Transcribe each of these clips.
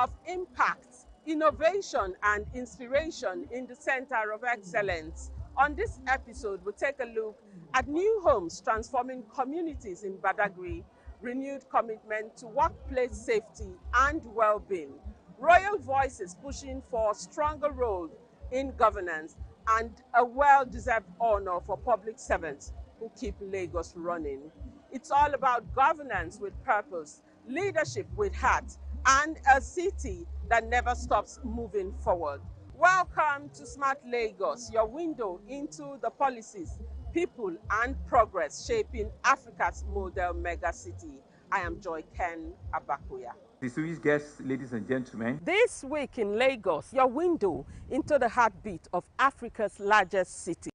of impact, innovation, and inspiration in the Center of Excellence. On this episode, we'll take a look at new homes transforming communities in Badagry, renewed commitment to workplace safety and well-being, royal voices pushing for stronger role in governance, and a well-deserved honor for public servants who keep Lagos running. It's all about governance with purpose, leadership with heart, and a city that never stops moving forward. Welcome to Smart Lagos, your window into the policies, people, and progress shaping Africa's model megacity. I am Joy Ken Abakuya. Distinguished guests, ladies and gentlemen. This week in Lagos, your window into the heartbeat of Africa's largest city.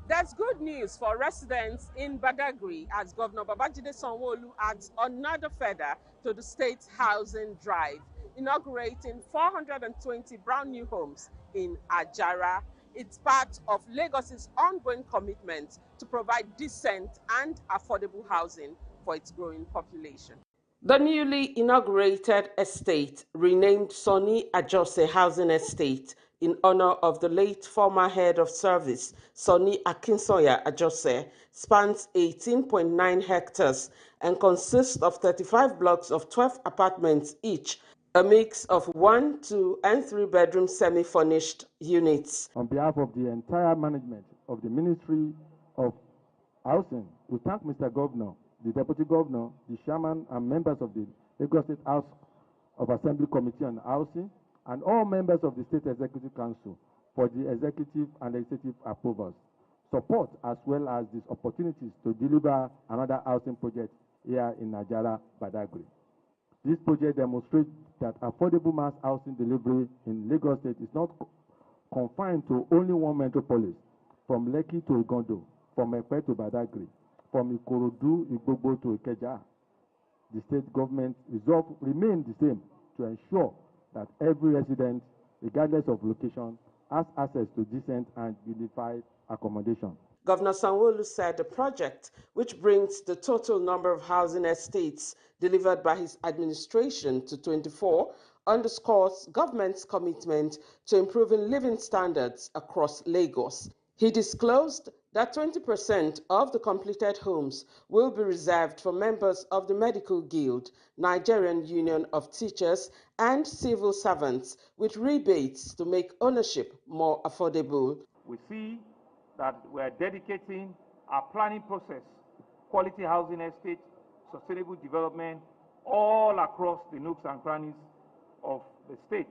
There's good news for residents in Badagry as Governor Babajide Sanwo-Olu adds another feather to the state's housing drive, inaugurating 420 brand new homes in Ajara. It's part of Lagos's ongoing commitment to provide decent and affordable housing for its growing population. The newly inaugurated estate, renamed Nta Ch10 Housing Estate, in honor of the late former head of service, Nta Ch10, spans 18.9 hectares and consists of 35 blocks of 12 apartments each, a mix of 1, 2, and 3-bedroom semi-furnished units. On behalf of the entire management of the Ministry of Housing, we thank Mr. Governor, the Deputy Governor, the Chairman, and members of the Lagos State House of Assembly Committee on Housing, and all members of the State Executive Council for the executive and legislative approvals, support, as well as these opportunities to deliver another housing project here in Ajara, Badagry. This project demonstrates that affordable mass housing delivery in Lagos State is not confined to only one metropolis, from Lekki to Igondo, from Epe to Badagry, from Ikorodu, Igbogbo to Ikeja. The state government resolve remain the same to ensure that every resident, regardless of location, has access to decent and dignified accommodation. Governor Sanwo-Olu said the project, which brings the total number of housing estates delivered by his administration to 24, underscores government's commitment to improving living standards across Lagos. He disclosed that 20% of the completed homes will be reserved for members of the Medical Guild, Nigerian Union of Teachers, and civil servants, with rebates to make ownership more affordable. We see that we are dedicating our planning process, quality housing estate, sustainable development, all across the nooks and crannies of the state.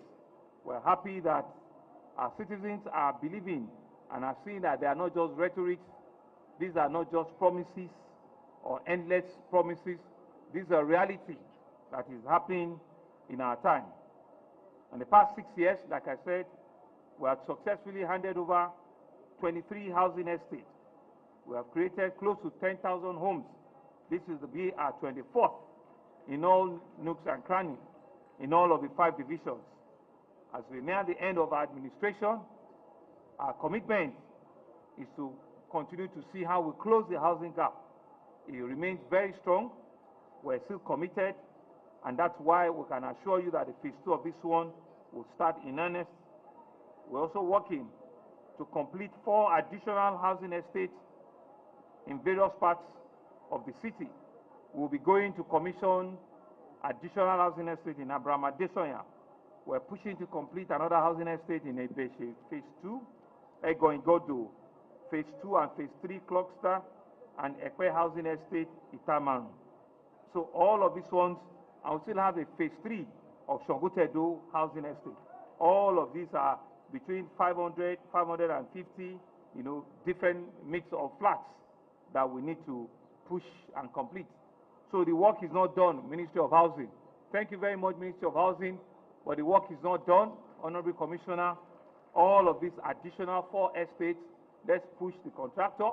We're happy that our citizens are believing and are seeing that they are not just rhetoric, these are not just promises or endless promises, these are reality that is happening in our time. In the past 6 years, like I said, we have successfully handed over 23 housing estates. We have created close to 10,000 homes. This is to be our 24th in all nooks and crannies, in all of the 5 divisions. As we near the end of our administration, our commitment is to continue to see how we close the housing gap. It remains very strong. We're still committed, and that's why we can assure you that the phase 2 of this one will start in earnest. We're also working to complete 4 additional housing estates in various parts of the city. We'll be going to commission additional housing estate in Abraham Adesoya. We're pushing to complete another housing estate in Ebeshe, phase 2, Egoingodo, phase 2 and phase 3 Clockster, and Ekpe housing estate, Itamaru. So all of these ones, I will still have a phase 3 of Shongotedo housing estate. All of these are between 500, 550, different mix of flats that we need to push and complete. So the work is not done, Ministry of Housing. Thank you very much, Ministry of Housing, but the work is not done, Honorable Commissioner. All of these additional 4 estates, let's push the contractor,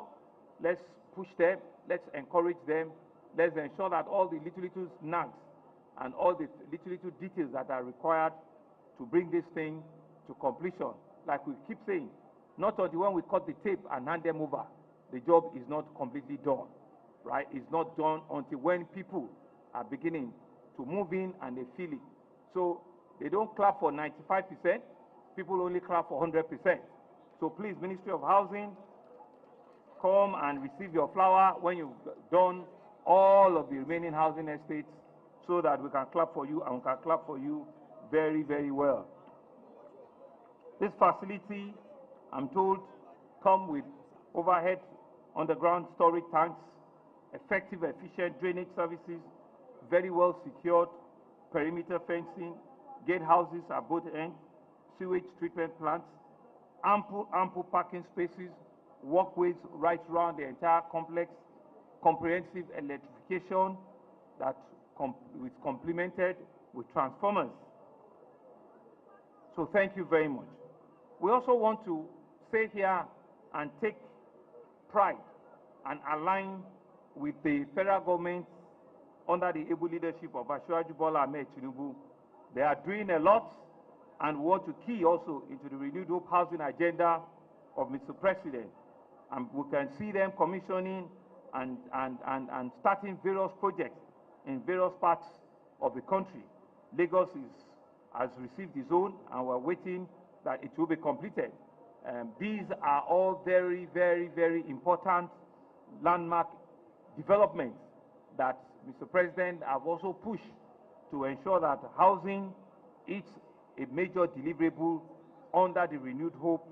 let's push them, let's encourage them, let's ensure that all the little snags and all the little details that are required to bring this thing to completion. Like we keep saying, not until when we cut the tape and hand them over, the job is not completely done, right? It's not done until when people are beginning to move in and they feel it. So they don't clap for 95%, people only clap for 100%. So please, Ministry of Housing, come and receive your flower when you've done all of the remaining housing estates so that we can clap for you, and we can clap for you very, very well. This facility, I'm told, come with overhead underground storage tanks, effective, efficient drainage services, very well secured perimeter fencing, gate houses at both ends, sewage treatment plants, ample parking spaces, walkways right around the entire complex, comprehensive electrification that is complemented with transformers. So thank you very much. We also want to stay here and take pride and align with the federal government under the able leadership of Asiwaju Bola Ahmed Tinubu. They are doing a lot, and we want to key also into the renewed hope housing agenda of Mr. President. And we can see them commissioning and starting various projects in various parts of the country. Lagos has received its own, and we're waiting that it will be completed. These are all very, very, very important landmark developments that Mr. President have also pushed to ensure that housing is a major deliverable under the renewed hope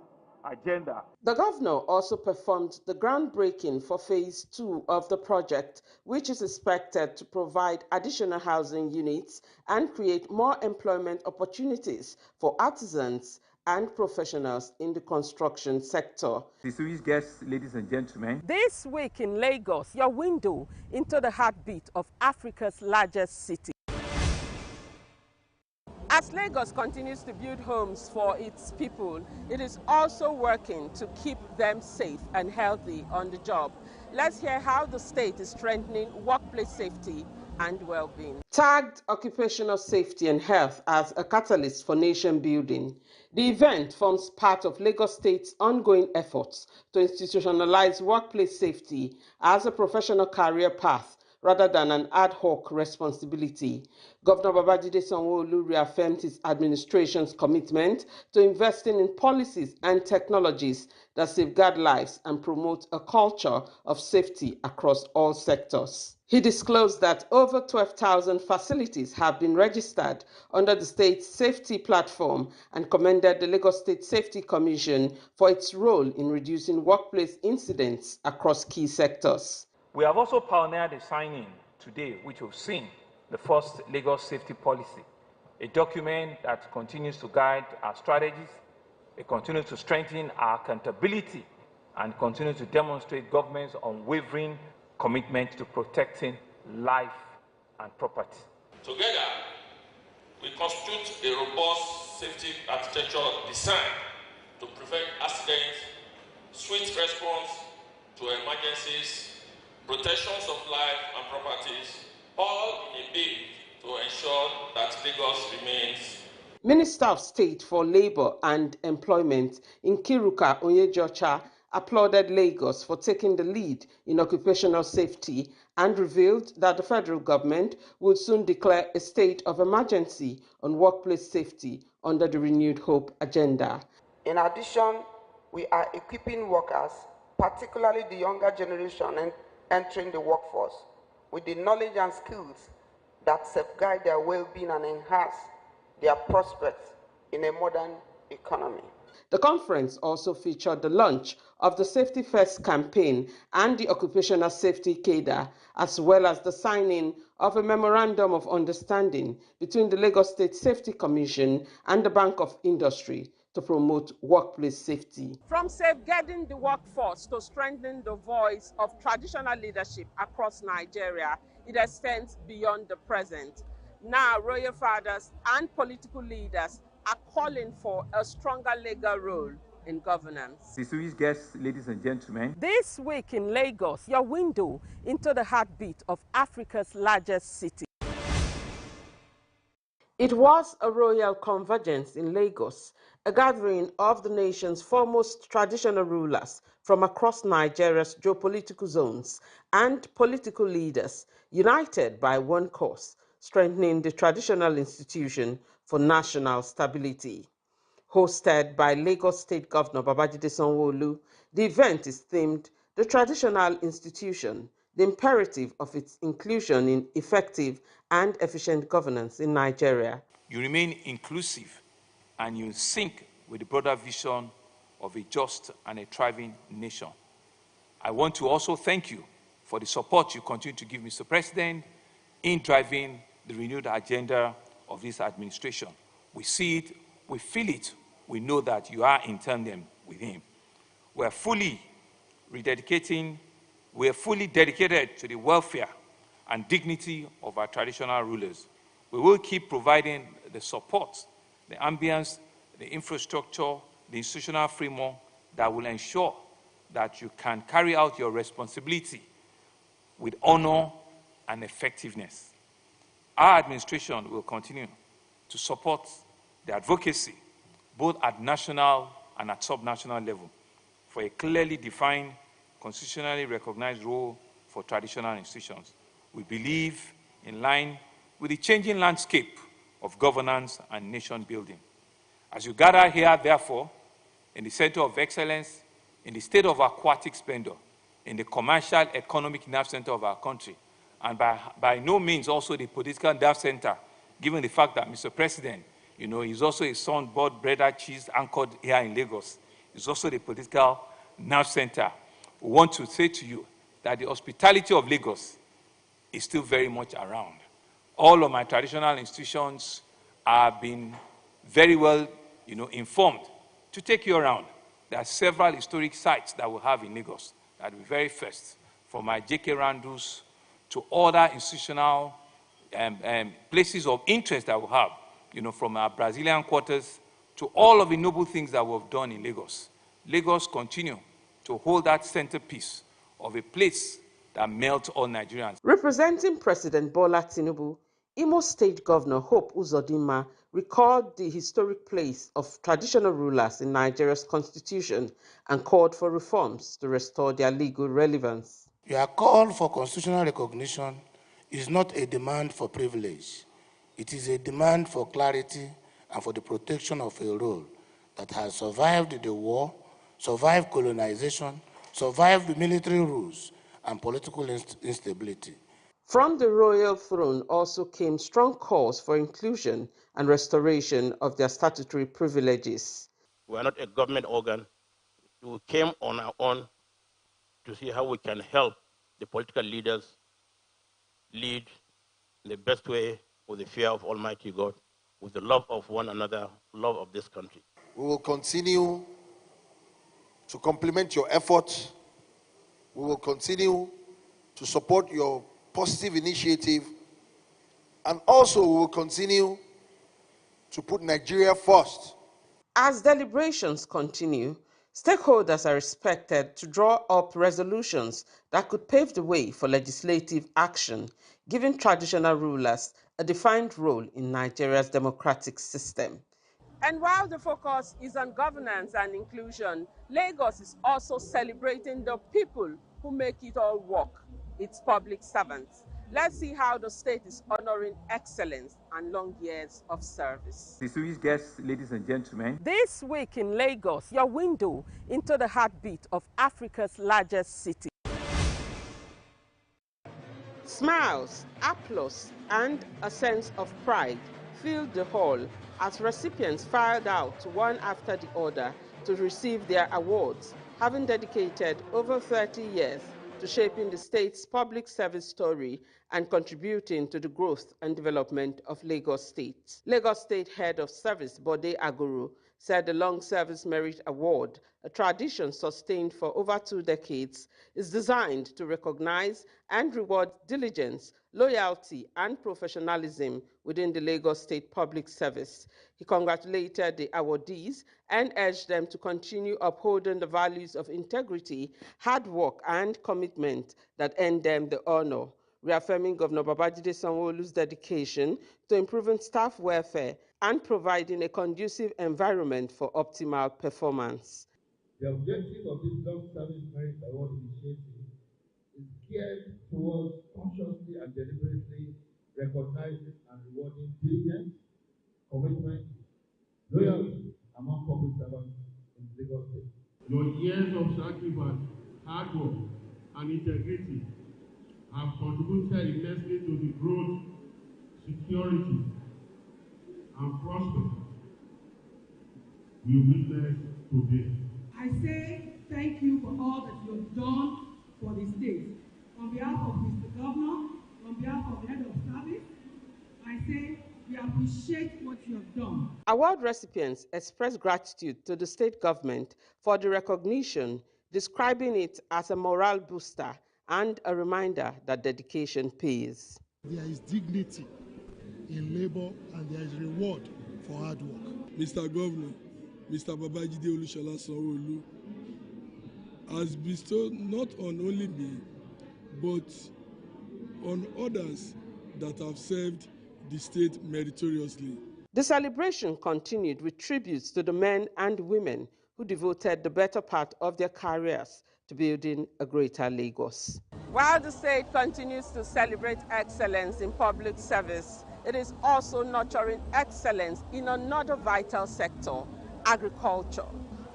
agenda. The governor also performed the groundbreaking for phase 2 of the project, which is expected to provide additional housing units and create more employment opportunities for artisans and professionals in the construction sector. Distinguished guests, ladies and gentlemen. This week in Lagos, your window into the heartbeat of Africa's largest city. As Lagos continues to build homes for its people, it is also working to keep them safe and healthy on the job. Let's hear how the state is strengthening workplace safety and well-being. Tagged occupational safety and health as a catalyst for nation building, the event forms part of Lagos State's ongoing efforts to institutionalize workplace safety as a professional career path rather than an ad hoc responsibility. Governor Babajide Sanwo-Olu reaffirmed his administration's commitment to investing in policies and technologies that safeguard lives and promote a culture of safety across all sectors. He disclosed that over 12,000 facilities have been registered under the state's safety platform and commended the Lagos State Safety Commission for its role in reducing workplace incidents across key sectors. We have also pioneered a signing today, which we've seen, the first Lagos Safety Policy, a document that continues to guide our strategies, it continues to strengthen our accountability, and continues to demonstrate government's unwavering commitment to protecting life and property. Together, we constitute a robust safety architecture designed to prevent accidents, swift response to emergencies, protections of life and properties, all in a bid to ensure that Lagos remains. Minister of State for Labour and Employment, Nkiruka Onyejocha, applauded Lagos for taking the lead in occupational safety and revealed that the federal government would soon declare a state of emergency on workplace safety under the Renewed Hope agenda. In addition, we are equipping workers, particularly the younger generation entering the workforce, with the knowledge and skills that safeguard their well-being and enhance their prospects in a modern economy. The conference also featured the launch of the Safety First campaign and the occupational safety cadre, as well as the signing of a memorandum of understanding between the Lagos State Safety Commission and the Bank of Industry to promote workplace safety. From safeguarding the workforce to strengthening the voice of traditional leadership across Nigeria, it extends beyond the present. Now, royal fathers and political leaders are calling for a stronger legal role in governance. Distinguished guests, ladies and gentlemen. This week in Lagos, your window into the heartbeat of Africa's largest city. It was a royal convergence in Lagos, a gathering of the nation's foremost traditional rulers from across Nigeria's geopolitical zones and political leaders, united by one cause: Strengthening the Traditional Institution for National Stability. Hosted by Lagos State Governor Babajide Sanwo-Olu, the event is themed The Traditional Institution, the imperative of its inclusion in effective and efficient governance in Nigeria. You remain inclusive and you sync with the broader vision of a just and a thriving nation. I want to also thank you for the support you continue to give Mr. President in driving the renewed agenda of this administration. We see it, we feel it, we know that you are in tandem with him. We are fully dedicated to the welfare and dignity of our traditional rulers. We will keep providing the support, the ambience, the infrastructure, the institutional framework that will ensure that you can carry out your responsibility with honor and effectiveness. Our administration will continue to support the advocacy, both at national and at subnational level, for a clearly defined, constitutionally recognized role for traditional institutions. We believe in line with the changing landscape of governance and nation building. As you gather here, therefore, in the center of excellence, in the state of aquatic splendor, in the commercial economic nerve center of our country, and by no means also the political nerve center, given the fact that Mr. President, is also a son, board, bread, cheese anchored here in Lagos. It's also the political nerve center. We want to say to you that the hospitality of Lagos is still very much around. All of my traditional institutions have been very well, informed to take you around. There are several historic sites that we have in Lagos that will be very first, from my J.K. Randus to other institutional places of interest that we have, from our Brazilian quarters to all of the noble things that we have done in Lagos. Lagos continue to hold that centerpiece of a place that melts all Nigerians. Representing President Bola Tinubu, Imo State Governor Hope Uzodinma recalled the historic place of traditional rulers in Nigeria's constitution and called for reforms to restore their legal relevance. Your call for constitutional recognition is not a demand for privilege. It is a demand for clarity and for the protection of a role that has survived the war, survived colonization, survived the military rules and political instability. From the royal throne also came strong calls for inclusion and restoration of their statutory privileges. We are not a government organ. We came on our own to see how we can help the political leaders lead in the best way with the fear of Almighty God, with the love of one another, love of this country. We will continue to complement your efforts. We will continue to support your positive initiative, and also we will continue to put Nigeria first. As deliberations continue, stakeholders are expected to draw up resolutions that could pave the way for legislative action, giving traditional rulers a defined role in Nigeria's democratic system. And while the focus is on governance and inclusion, Lagos is also celebrating the people who make it all work, its public servants. Let's see how the state is honoring excellence and long years of service. Distinguished guests, ladies and gentlemen. This week in Lagos, your window into the heartbeat of Africa's largest city. Smiles, applause, and a sense of pride filled the hall as recipients filed out one after the other to receive their awards, having dedicated over 30 years to shaping the state's public service story and contributing to the growth and development of Lagos State. Lagos State Head of Service Bode Aguru said the Long Service Merit Award, a tradition sustained for over 2 decades, is designed to recognize and reward diligence, loyalty, and professionalism within the Lagos State Public Service. He congratulated the awardees and urged them to continue upholding the values of integrity, hard work, and commitment that earned them the honor, reaffirming Governor Babajide Sanwo-Olu's dedication to improving staff welfare and providing a conducive environment for optimal performance. The objective of this Long Service Merit Award initiative is geared towards consciously and deliberately recognizing and rewarding diligence, commitment, loyalty among public servants in Lagos State. Your years of sacrifice, hard work, and integrity have contributed immensely to the growth, security, and prosperity we witness today. I say thank you for all that you have done for the state. On behalf of Mr. Governor, on behalf of the head of service, I say we appreciate what you have done. Award recipients expressed gratitude to the state government for the recognition, describing it as a morale booster and a reminder that dedication pays. There is dignity in labor and there is reward for hard work. Mr. Governor, Mr. Babajide Olushola Sanwo-Olu has bestowed not on only me, but on others that have served the state meritoriously. The celebration continued with tributes to the men and women who devoted the better part of their careers to building a greater Lagos. While the state continues to celebrate excellence in public service, it is also nurturing excellence in another vital sector, agriculture.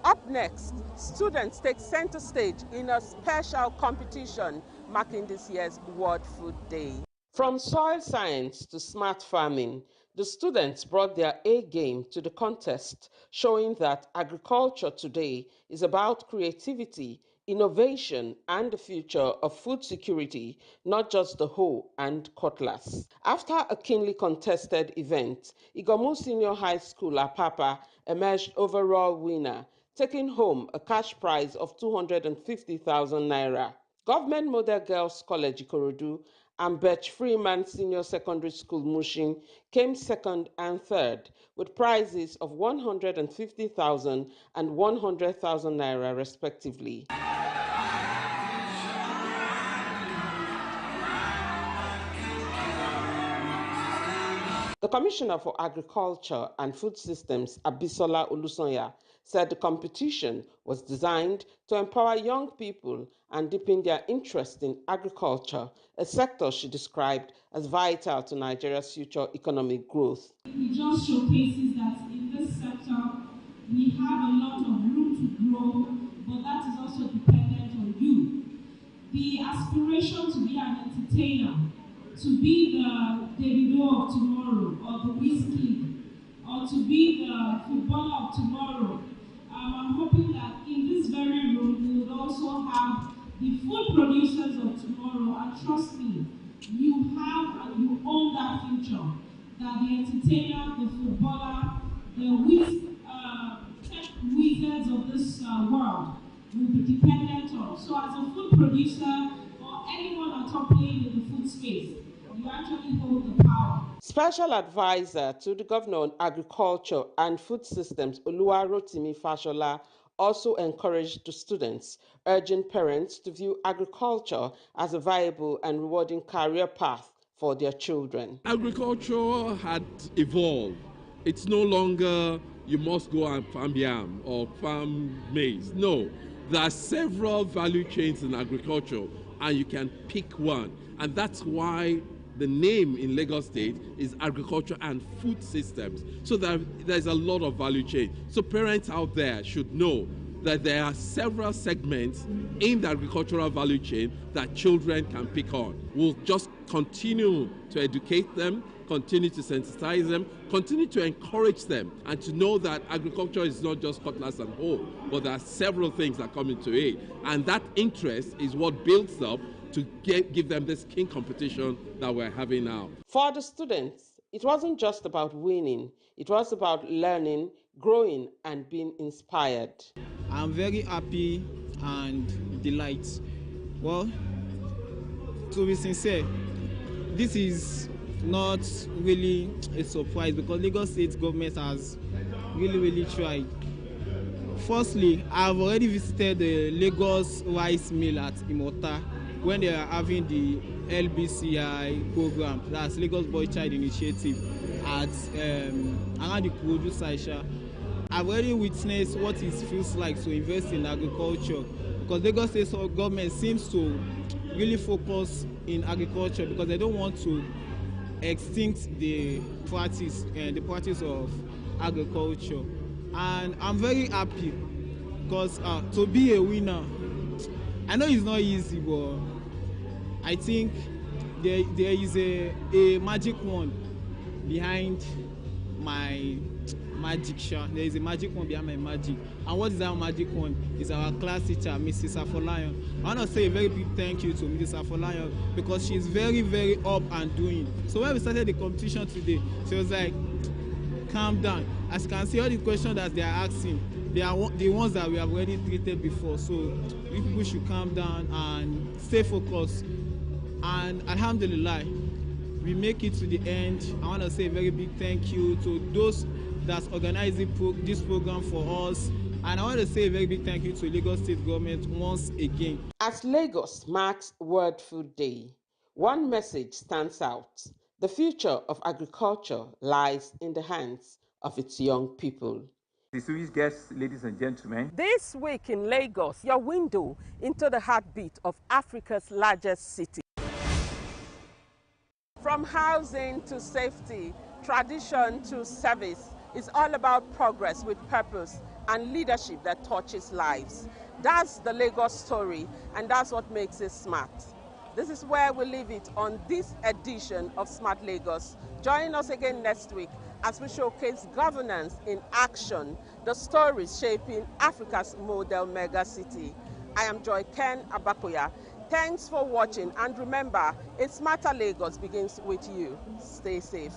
Up next, students take center stage in a special competition marking this year's World Food Day. From soil science to smart farming, the students brought their A game to the contest, showing that agriculture today is about creativity, innovation, and the future of food security, not just the hoe and cutlass. After a keenly contested event, Igomu Senior High School Apapa emerged overall winner, taking home a cash prize of 250,000 naira. Government Model Girls College Ikorodu and Birch Freeman Senior Secondary School Mushin came second and third, with prizes of 150,000 and 100,000 naira respectively. The Commissioner for Agriculture and Food Systems, Abisola Olusonya, said the competition was designed to empower young people and deepen their interest in agriculture, a sector she described as vital to Nigeria's future economic growth. It just showcases that in this sector, we have a lot of room to grow, but that is also dependent on you. The aspiration to be an entertainer, to be the Davido of tomorrow, or the Whiskey, or to be the footballer of tomorrow. I'm hoping that in this very room we will also have the food producers of tomorrow, and trust me, you have and you own that future. That the entertainer, the footballer, the tech wizards of this world will be dependent on. So as a food producer or anyone at top playing in the food space, you actually hold the power. Special advisor to the Governor on Agriculture and Food Systems, Oluwarotimi Fashola, also encouraged the students, urging parents to view agriculture as a viable and rewarding career path for their children. Agriculture had evolved. It's no longer you must go and farm yam or farm maize. No, there are several value chains in agriculture and you can pick one. And that's why the name in Lagos State is Agriculture and Food Systems. So there's a lot of value chain. So parents out there should know that there are several segments in the agricultural value chain that children can pick on. We'll just continue to educate them, continue to sensitize them, continue to encourage them, and to know that agriculture is not just cutlass and hoe, but there are several things that come into it. And that interest is what builds up to give them this keen competition that we're having now. For the students, it wasn't just about winning, it was about learning, growing, and being inspired. I'm very happy and delighted. Well, to be sincere, this is not really a surprise because Lagos State government has really tried. Firstly, I've already visited the Lagos rice mill at Imota when they are having the LBCI program, that's Lagos Boy Child Initiative, at around the Kurodu Saisha. I've already witnessed what it feels like to invest in agriculture because Lagos State government seems to really focus in agriculture because they don't want to extinct the practice of agriculture. And I'm very happy because to be a winner, I know it's not easy, but I think there is a magic wand behind my magic. There is a magic wand behind my magic. And what is that magic wand? Is our class teacher, Mrs. Afolayan. I want to say a very big thank you to Mrs. Afolayan because she's very, very up and doing. So when we started the competition today, she was like, calm down. As you can see, all the questions that they are asking, they are the ones that we have already treated before. So you people should calm down and stay focused. And alhamdulillah, we make it to the end. I want to say a very big thank you to those that's organizing this program for us. And I want to say a very big thank you to Lagos State government once again. As Lagos marks World Food Day, one message stands out. The future of agriculture lies in the hands of its young people. Distinguished guests, ladies and gentlemen. This week in Lagos, your window into the heartbeat of Africa's largest city. From housing to safety, tradition to service, it's all about progress with purpose and leadership that touches lives. That's the Lagos story, and that's what makes it smart. This is where we leave it on this edition of Smart Lagos. Join us again next week as we showcase governance in action, the stories shaping Africa's model megacity. I am Joy Ken Abakoya. Thanks for watching, and remember, a smarter Lagos begins with you. Stay safe.